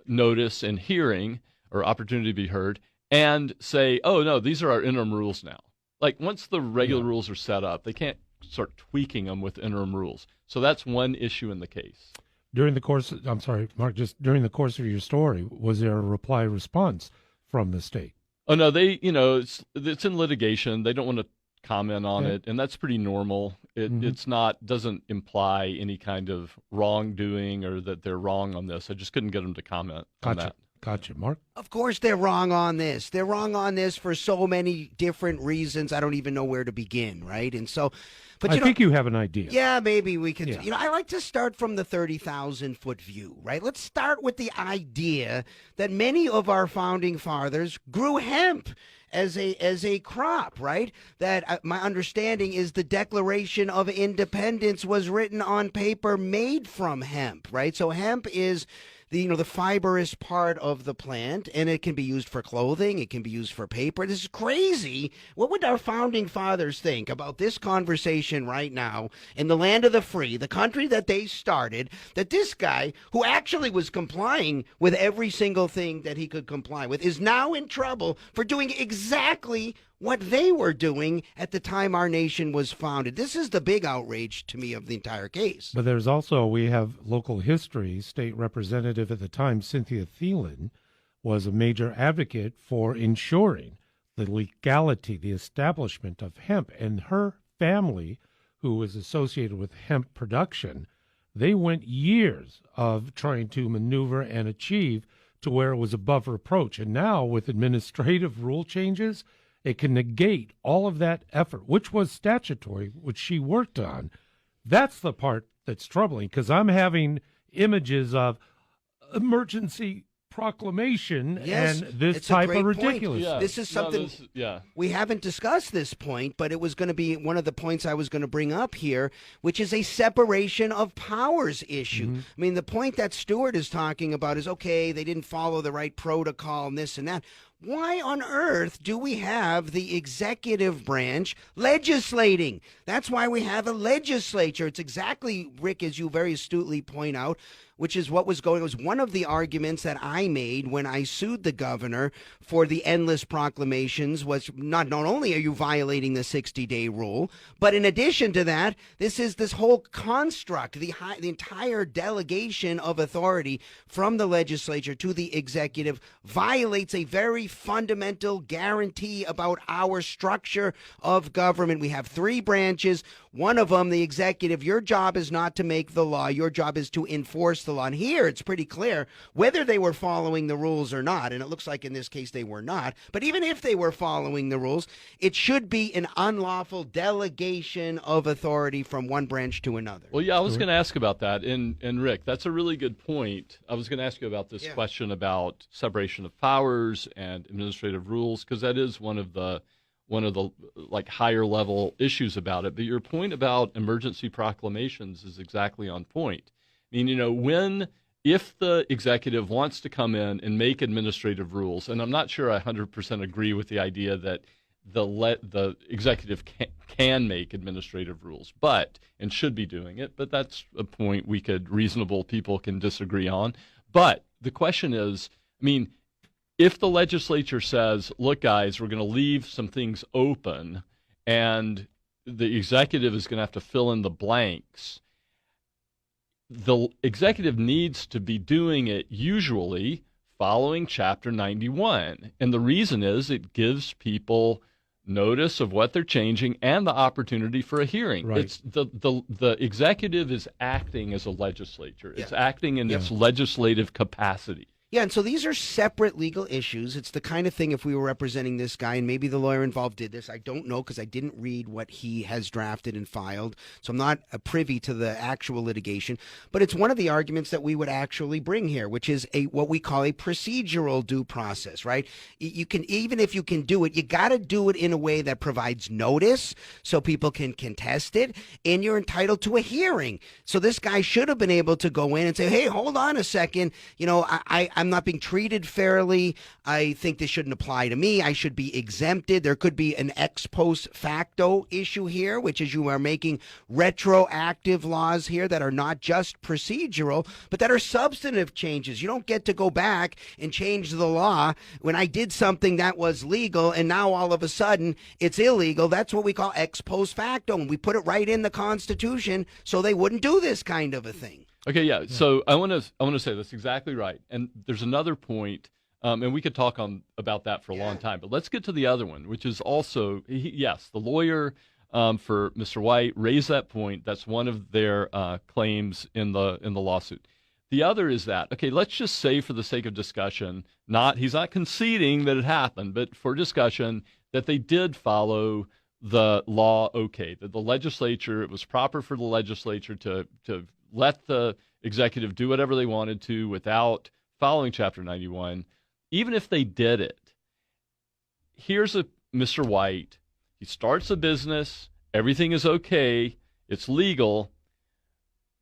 notice and hearing or opportunity to be heard, and say, oh, no, these are our interim rules now. Like, once the regular rules are set up, they can't start tweaking them with interim rules. So that's one issue in the case. During the course, I'm sorry, Mark, just during the course of your story, was there a reply response from the state? Oh, no, it's in litigation. They don't want to comment on it, and that's pretty normal. It's not, doesn't imply any kind of wrongdoing or that they're wrong on this. I just couldn't get them to comment on that. Gotcha, Mark. Of course they're wrong on this. They're wrong on this for so many different reasons. I don't even know where to begin, right? And so, but I think you have an idea. Yeah, maybe we could. Yeah. I like to start from the 30,000-foot view, right? Let's start with the idea that many of our founding fathers grew hemp as a crop, right? That my understanding is the Declaration of Independence was written on paper made from hemp, right? So hemp is the fibrous part of the plant, and it can be used for clothing. It can be used for paper. This is crazy. What would our founding fathers think about this conversation right now in the land of the free, the country that they started, that this guy, who actually was complying with every single thing that he could comply with, is now in trouble for doing exactly what they were doing at the time our nation was founded. This is the big outrage to me of the entire case. But there's also, we have local history. State Representative at the time, Cynthia Thielen, was a major advocate for ensuring the legality, the establishment of hemp. And her family, who was associated with hemp production, they went years of trying to maneuver and achieve to where it was above reproach. And now with administrative rule changes, it can negate all of that effort, which was statutory, which she worked on. That's the part that's troubling, because I'm having images of emergency proclamation and this type of ridiculous. Yeah. This is something we haven't discussed this point, but it was going to be one of the points I was going to bring up here, which is a separation of powers issue. Mm-hmm. I mean, the point that Stewart is talking about is, okay, they didn't follow the right protocol and this and that. Why on earth do we have the executive branch legislating? That's why we have a legislature. It's exactly, Rick, as you very astutely point out, which is what was going. It was one of the arguments that I made when I sued the governor for the endless proclamations, was not only are you violating the 60-day rule, but in addition to that, this is this whole construct, the entire delegation of authority from the legislature to the executive violates a very fundamental guarantee about our structure of government. We have three branches. One of them, the executive, your job is not to make the law. Your job is to enforce the law. And here it's pretty clear whether they were following the rules or not. And it looks like in this case they were not. But even if they were following the rules, it should be an unlawful delegation of authority from one branch to another. Well, yeah, I was going to ask about that. And Rick, that's a really good point. I was going to ask you about this question about separation of powers and administrative rules, because that is one of the like higher level issues about it. But your point about emergency proclamations is exactly on point. I mean, if the executive wants to come in and make administrative rules, and I'm not sure I 100% agree with the idea that the executive can make administrative rules, and should be doing it, but that's a point reasonable people can disagree on. But the question is, I mean, if the legislature says, look, guys, we're going to leave some things open and the executive is going to have to fill in the blanks, the executive needs to be doing it usually following Chapter 91. And the reason is it gives people notice of what they're changing and the opportunity for a hearing. Right. It's the executive is acting as a legislature. It's acting in its legislative capacity. Yeah, and so these are separate legal issues. It's the kind of thing, if we were representing this guy, and maybe the lawyer involved did this, I don't know because I didn't read what he has drafted and filed, so I'm not privy to the actual litigation, but it's one of the arguments that we would actually bring here, which is what we call a procedural due process, right? You can, even if you can do it, you got to do it in a way that provides notice so people can contest it, and you're entitled to a hearing. So this guy should have been able to go in and say, hey, hold on a second, I'm not being treated fairly. I think this shouldn't apply to me. I should be exempted. There could be an ex post facto issue here, which is you are making retroactive laws here that are not just procedural, but that are substantive changes. You don't get to go back and change the law when I did something that was legal and now all of a sudden it's illegal. That's what we call ex post facto, and we put it right in the Constitution so they wouldn't do this kind of a thing. Okay, yeah. So I want to say that's exactly right. And there's another point, and we could talk about that for a long time. But let's get to the other one, which is also the lawyer for Mr. White raised that point. That's one of their claims in the lawsuit. The other is that, okay, let's just say for the sake of discussion, he's not conceding that it happened, but for discussion that they did follow the law. Okay, that the legislature, it was proper for the legislature to let the executive do whatever they wanted to without following Chapter 91. Even if they did it, here's Mr. White. He starts a business. Everything is okay. It's legal.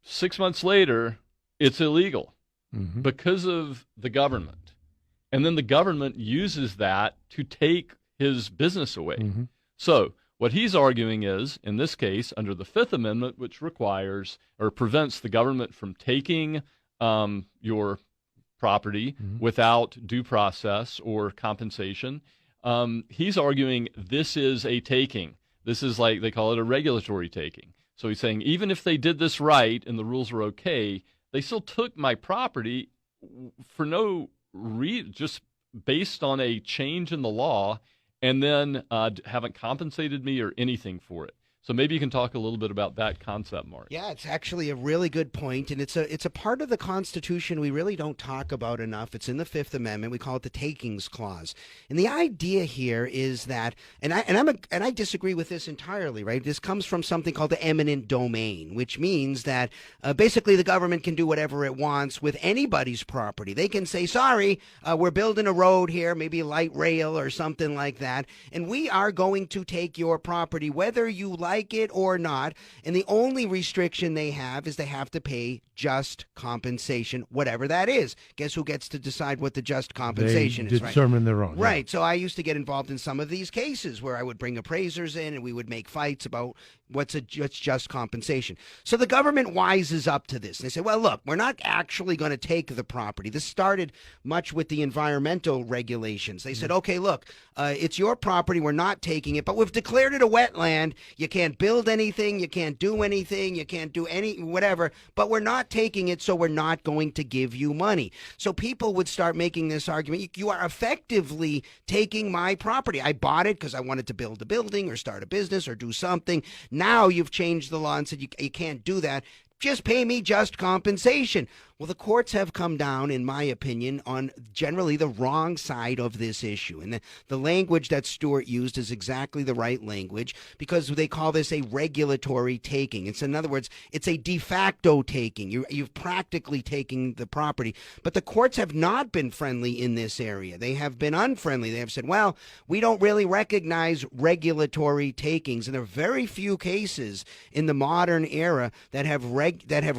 6 months later, it's illegal. because of the government. And then the government uses that to take his business away. So what he's arguing is, in this case, under the Fifth Amendment, which requires or prevents the government from taking your property without due process or compensation, he's arguing this is a taking. This is like, they call it a regulatory taking. So he's saying, even if they did this right and the rules were okay, they still took my property for no reason, just based on a change in the law, and then haven't compensated me or anything for it. So maybe you can talk a little bit about that concept, Mark. Yeah, it's actually a really good point, and it's a part of the Constitution we really don't talk about enough. It's in the Fifth Amendment. We call it the Takings Clause, and the idea here is that, and I disagree with this entirely. Right, this comes from something called the eminent domain, which means that basically the government can do whatever it wants with anybody's property. They can say, "Sorry, we're building a road here, maybe light rail or something like that, and we are going to take your property, whether you like it or not." And the only restriction they have is they have to pay just compensation, whatever that is. Guess who gets to decide what the just compensation is? Determine their own. Right. So I used to get involved in some of these cases where I would bring appraisers in and we would make fights about what's just compensation. So the government wises up to this. They say, well, look, we're not actually going to take the property. This started much with the environmental regulations. They said, okay, look, it's your property. We're not taking it, but we've declared it a wetland. You can't build anything. You can't do anything. You can't do whatever, but we're not taking it, so we're not going to give you money. So people would start making this argument. You are effectively taking my property. I bought it because I wanted to build a building or start a business or do something. Now you've changed the law and said you can't do that. Just pay me just compensation. Well, the courts have come down, in my opinion, on generally the wrong side of this issue. And the language that Stewart used is exactly the right language because they call this a regulatory taking. It's, in other words, it's a de facto taking. You've practically taken the property. But the courts have not been friendly in this area. They have been unfriendly. They have said, well, we don't really recognize regulatory takings. And there are very few cases in the modern era that have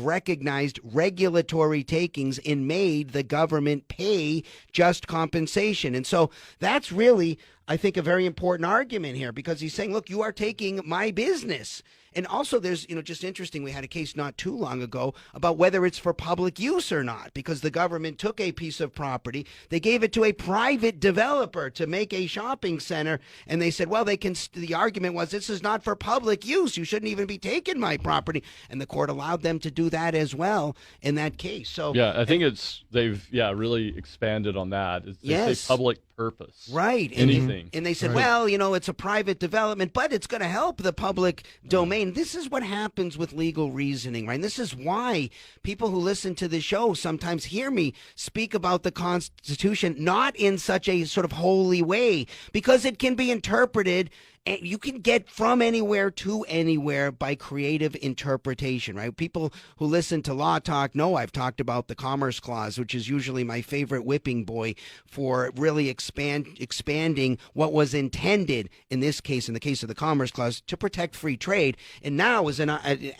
recognized regulatory takings and made the government pay just compensation. And so that's really, I think, a very important argument here because he's saying, look, you are taking my business. And also there's, just interesting, we had a case not too long ago about whether it's for public use or not, because the government took a piece of property, they gave it to a private developer to make a shopping center, and they said, well, the argument was this is not for public use. You shouldn't even be taking my property. And the court allowed them to do that as well in that case. So yeah, I think they've really expanded on that. They say public purpose. Right. Anything. And they said, well, it's a private development, but it's going to help the public domain. This is what happens with legal reasoning, right? And this is why people who listen to the show sometimes hear me speak about the Constitution not in such a sort of holy way, because it can be interpreted. And you can get from anywhere to anywhere by creative interpretation, right? People who listen to Law Talk know I've talked about the Commerce Clause, which is usually my favorite whipping boy for really expanding what was intended, in this case, in the case of the Commerce Clause, to protect free trade, and now is an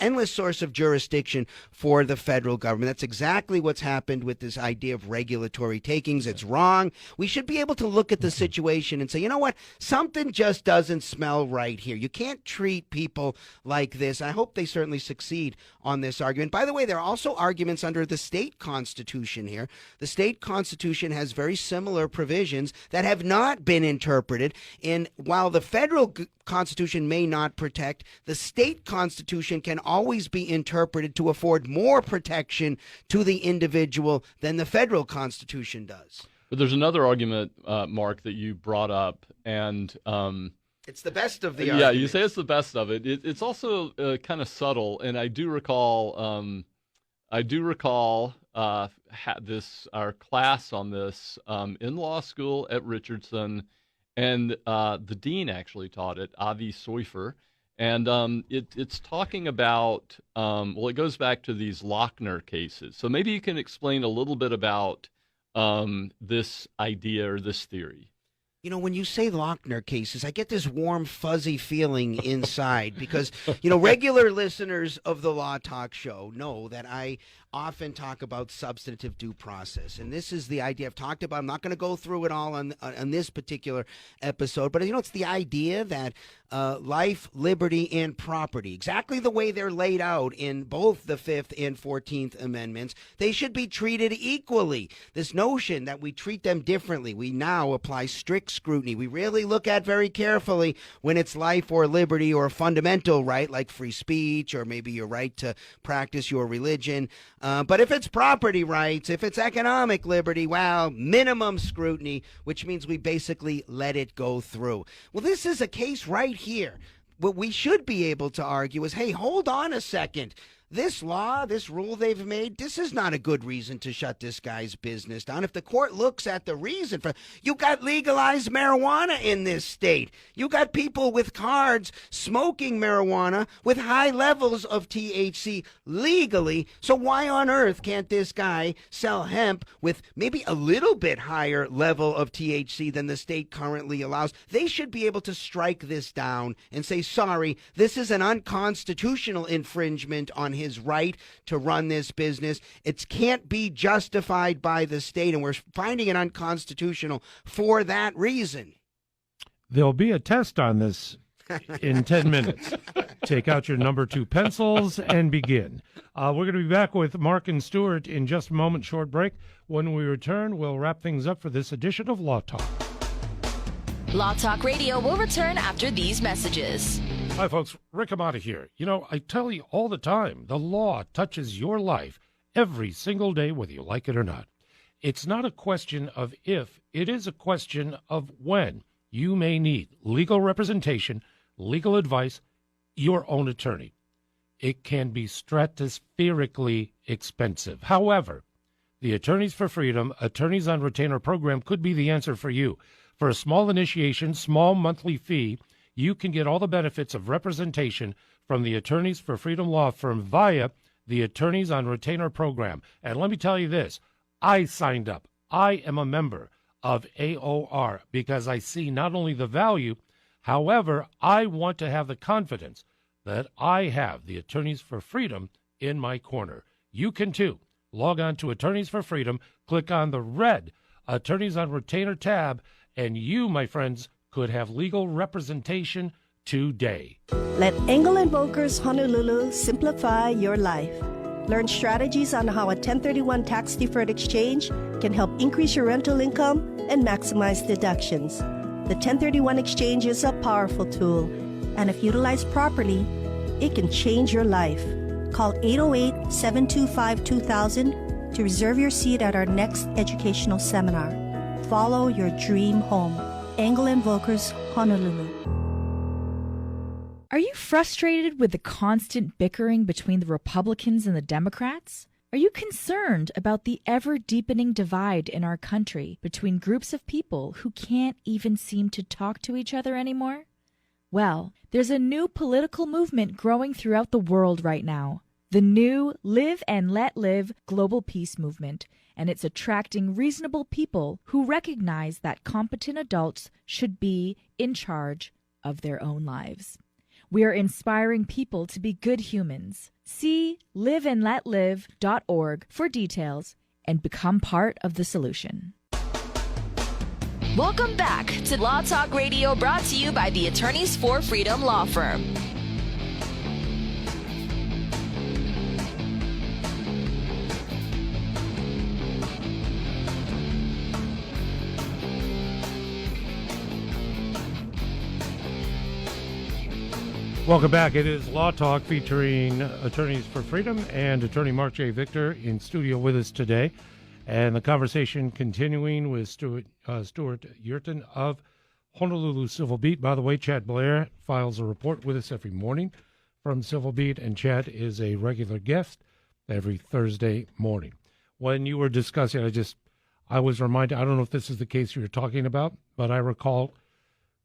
endless source of jurisdiction for the federal government. That's exactly what's happened with this idea of regulatory takings. It's wrong. We should be able to look at the situation and say, you know what? Something just doesn't smell right here. You can't treat people like this. I hope they certainly succeed on this argument. By the way, there are also arguments under the state constitution here. The state constitution has very similar provisions that have not been interpreted. And while the federal Constitution may not protect, the state constitution can always be interpreted to afford more protection to the individual than the federal Constitution does. But there's another argument, Mark, that you brought up, and it's the best of the argument. argument. Yeah, you say it's the best of it. It's also kind of subtle, and I do recall our class on this in law school at Richardson, and the dean actually taught it, Avi Soifer, and it's talking about it goes back to these Lochner cases. So maybe you can explain a little bit about this idea or this theory. When you say Lochner cases, I get this warm, fuzzy feeling inside because, regular listeners of the Law Talk show know that I often talk about substantive due process. And this is the idea I've talked about. I'm not going to go through it all on this particular episode, but it's the idea that life, liberty, and property, exactly the way they're laid out in both the 5th and 14th Amendments, they should be treated equally. This notion that we treat them differently, we now apply strict scrutiny. We really look at very carefully when it's life or liberty or a fundamental right like free speech or maybe your right to practice your religion. But if it's property rights, if it's economic liberty, well, minimum scrutiny, which means we basically let it go through. Well, this is a case right here. What we should be able to argue is, hey, hold on a second. This law, this rule they've made, this is not a good reason to shut this guy's business down. If the court looks at the reason for, you got legalized marijuana in this state. You got people with cards smoking marijuana with high levels of THC legally. So why on earth can't this guy sell hemp with maybe a little bit higher level of THC than the state currently allows? They should be able to strike this down and say, sorry, this is an unconstitutional infringement on his right to run this business. It can't be justified by the state, and we're finding it unconstitutional for that reason. There'll be a test on this in 10 minutes. Take out your number 2 pencils and begin. We're going to be back with Marc and Stewart in just a moment. Short break. When we return, we'll wrap things up for this edition of Law Talk. Law Talk Radio will return after these messages. Hi, folks. Rick Hamada here. I tell you all the time, the law touches your life every single day, whether you like it or not. It's not a question of if, it is a question of when you may need legal representation, legal advice, your own attorney. It can be stratospherically expensive. However, the Attorneys for Freedom, Attorneys on Retainer program could be the answer for you. For a small initiation, small monthly fee, you can get all the benefits of representation from the Attorneys for Freedom law firm via the Attorneys on Retainer program. And let me tell you this, I signed up. I am a member of AOR because I see not only the value, however, I want to have the confidence that I have the Attorneys for Freedom in my corner. You can too. Log on to Attorneys for Freedom, click on the red Attorneys on Retainer tab, and you, my friends, could have legal representation today. Let Engel & Volker's Honolulu simplify your life. Learn strategies on how a 1031 tax-deferred exchange can help increase your rental income and maximize deductions. The 1031 exchange is a powerful tool, and if utilized properly, it can change your life. Call 808-725-2000 to reserve your seat at our next educational seminar. Follow your dream home. Engel & Volker's Honolulu. Are you frustrated with the constant bickering between the Republicans and the Democrats? Are you concerned about the ever-deepening divide in our country between groups of people who can't even seem to talk to each other anymore? Well, there's a new political movement growing throughout the world right now. The new Live and Let Live global peace movement, and it's attracting reasonable people who recognize that competent adults should be in charge of their own lives. We are inspiring people to be good humans. See liveandletlive.org for details and become part of the solution. Welcome back to Law Talk Radio, brought to you by the Attorneys for Freedom law firm. Welcome back. It is Law Talk featuring Attorneys for Freedom and attorney Marc J. Victor in studio with us today. And the conversation continuing with Stewart Yerton of Honolulu Civil Beat. By the way, Chad Blair files a report with us every morning from Civil Beat, and Chad is a regular guest every Thursday morning. When you were discussing, I was reminded, I don't know if this is the case you were talking about, but I recall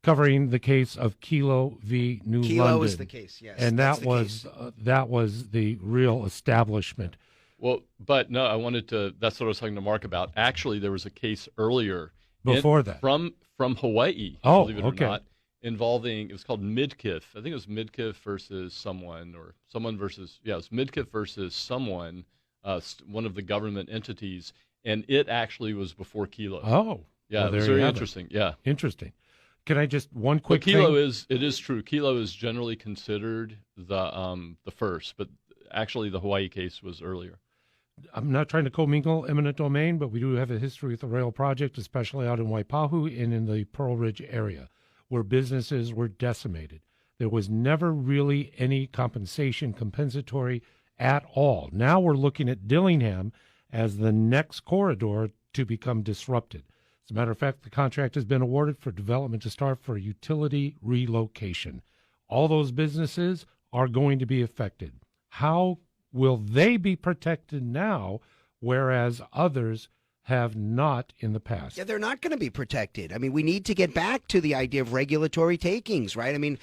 covering the case of Kelo v. New London. Kelo is the case, yes. And that was the real establishment. Well, but no, that's what I was talking to Marc about. Actually, there was a case earlier. Before that. From Hawaii, believe it or not, involving, it was called Midkiff. I think it was Midkiff versus someone, or someone versus, it was Midkiff versus someone one of the government entities, and it actually was before Kelo. Oh. Yeah, well, it was very interesting. Yeah. Interesting. Can I just one quick thing? It Kelo is true. Kelo is generally considered the first, but actually the Hawaii case was earlier. I'm not trying to commingle eminent domain, but we do have a history with the rail project, especially out in Waipahu and in the Pearl Ridge area, where businesses were decimated. There was never really any compensatory at all. Now we're looking at Dillingham as the next corridor to become disrupted. As a matter of fact, the contract has been awarded for development to start for utility relocation. All those businesses are going to be affected. How will they be protected now, whereas others have not in the past? Yeah, they're not going to be protected. I mean, we need to get back to the idea of regulatory takings, right? I mean,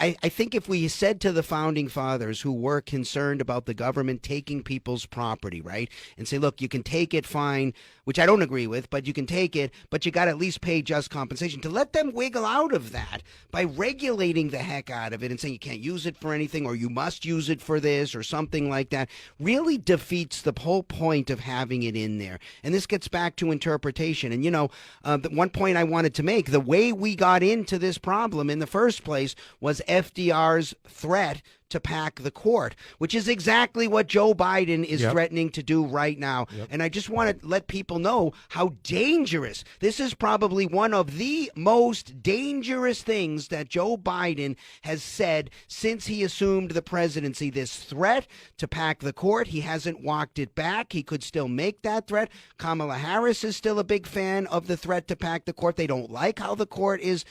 I think if we said to the founding fathers who were concerned about the government taking people's property, right, and say, look, you can take it, fine, which I don't agree with, but you can take it, but you got to at least pay just compensation, to let them wiggle out of that by regulating the heck out of it and saying you can't use it for anything or you must use it for this or something like that, really defeats the whole point of having it in there. And this gets back to interpretation. And, the one point I wanted to make, the way we got into this problem in the first place was FDR's threat to pack the court, which is exactly what Joe Biden is threatening to do right now. And I just want to let people know how dangerous. This is probably one of the most dangerous things that Joe Biden has said since he assumed the presidency. This threat to pack the court, he hasn't walked it back. He could still make that threat. Kamala Harris is still a big fan of the threat to pack the court. They don't like how the court is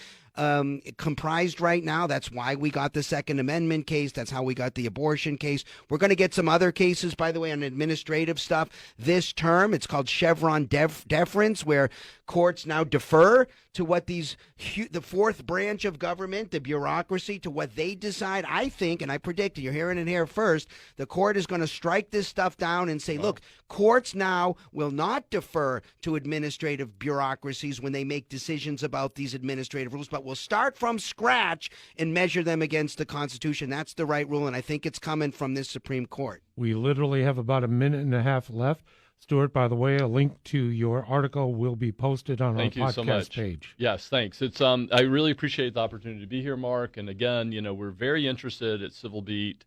comprised right now. That's why we got the Second Amendment case. That's how we got the abortion case. We're going to get some other cases, by the way, on administrative stuff this term. It's called Chevron deference, where courts now defer to what the fourth branch of government, the bureaucracy, to what they decide. I think, and I predict, you're hearing it here first, the court is going to strike this stuff down and say, look, courts now will not defer to administrative bureaucracies when they make decisions about these administrative rules, but will start from scratch and measure them against the Constitution. That's the right rule, and I think it's coming from this Supreme Court. We literally have about a minute and a half left. Stuart, by the way, a link to your article will be posted on our podcast page. Yes, thanks. It's I really appreciate the opportunity to be here, Mark. And again, we're very interested at Civil Beat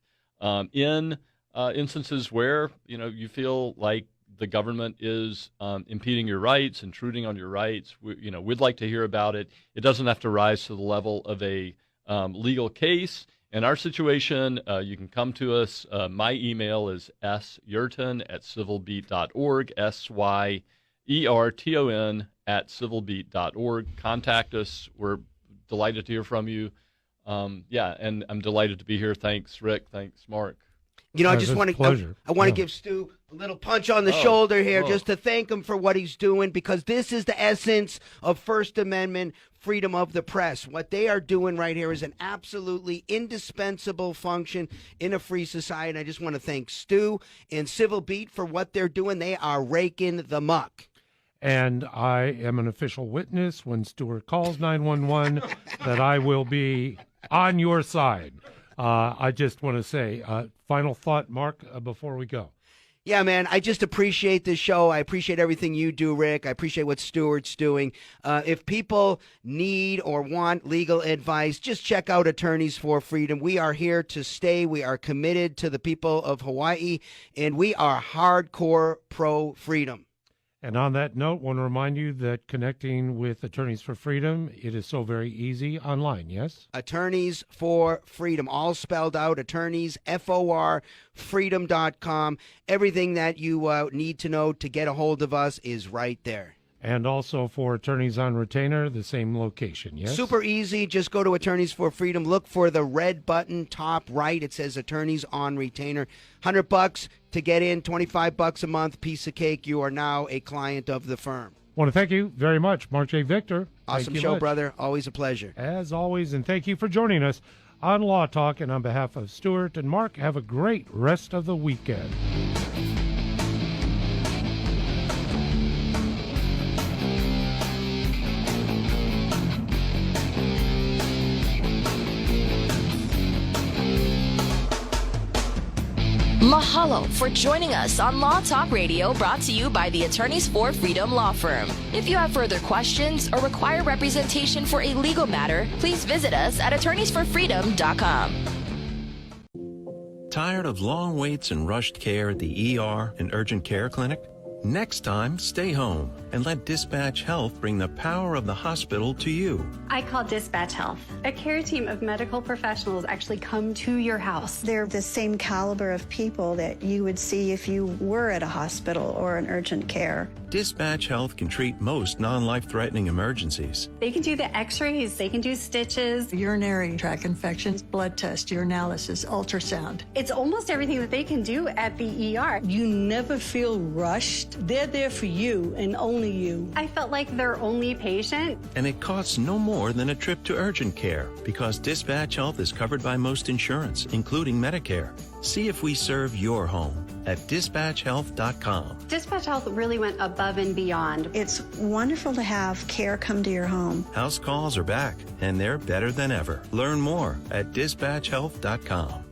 in instances where you feel like the government is impeding your rights, intruding on your rights. We'd like to hear about it. It doesn't have to rise to the level of a legal case. In our situation, you can come to us. My email is syerton@civilbeat.org, SYERTON@civilbeat.org. Contact us. We're delighted to hear from you. And I'm delighted to be here. Thanks, Rick. Thanks, Mark. I just want to give Stu a little punch on the shoulder here just to thank him for what he's doing, because this is the essence of First Amendment freedom of the press. What they are doing right here is an absolutely indispensable function in a free society. I just want to thank Stu and Civil Beat for what they're doing. They are raking the muck. And I am an official witness when Stewart calls 911 that I will be on your side. I just want to say, final thought, Mark, before we go. Yeah, man, I just appreciate this show. I appreciate everything you do, Rick. I appreciate what Stewart's doing. If people need or want legal advice, just check out Attorneys for Freedom. We are here to stay. We are committed to the people of Hawaii, and we are hardcore pro-freedom. And on that note, I want to remind you that connecting with Attorneys for Freedom, it is so very easy online, yes? Attorneys for Freedom, all spelled out, attorneys, F-O-R, freedom.com. Everything that you need to know to get a hold of us is right there. And also for attorneys on retainer, the same location, yes? Super easy. Just go to Attorneys for Freedom. Look for the red button top right. It says Attorneys on Retainer. $100 to get in, $25 a month, piece of cake. You are now a client of the firm. I want to thank you very much, Marc J. Victor. Awesome show, brother. Always a pleasure. As always, and thank you for joining us on Law Talk. And on behalf of Stewart and Mark, have a great rest of the weekend. Mahalo for joining us on Law Talk Radio, brought to you by the Attorneys for Freedom Law Firm. If you have further questions or require representation for a legal matter, please visit us at attorneysforfreedom.com. Tired of long waits and rushed care at the ER and urgent care clinic? Next time, stay home and let Dispatch Health bring the power of the hospital to you. I call Dispatch Health. A care team of medical professionals actually come to your house. They're the same caliber of people that you would see if you were at a hospital or an urgent care. Dispatch Health can treat most non-life-threatening emergencies. They can do the x-rays, they can do stitches, urinary tract infections, blood test, urinalysis, ultrasound. It's almost everything that they can do at the ER. You never feel rushed. They're there for you and only you. I felt like their only patient. And it costs no more than a trip to urgent care because Dispatch Health is covered by most insurance, including Medicare. See if we serve your home at dispatchhealth.com. Dispatch Health really went above and beyond. It's wonderful to have care come to your home. House calls are back, and they're better than ever. Learn more at dispatchhealth.com.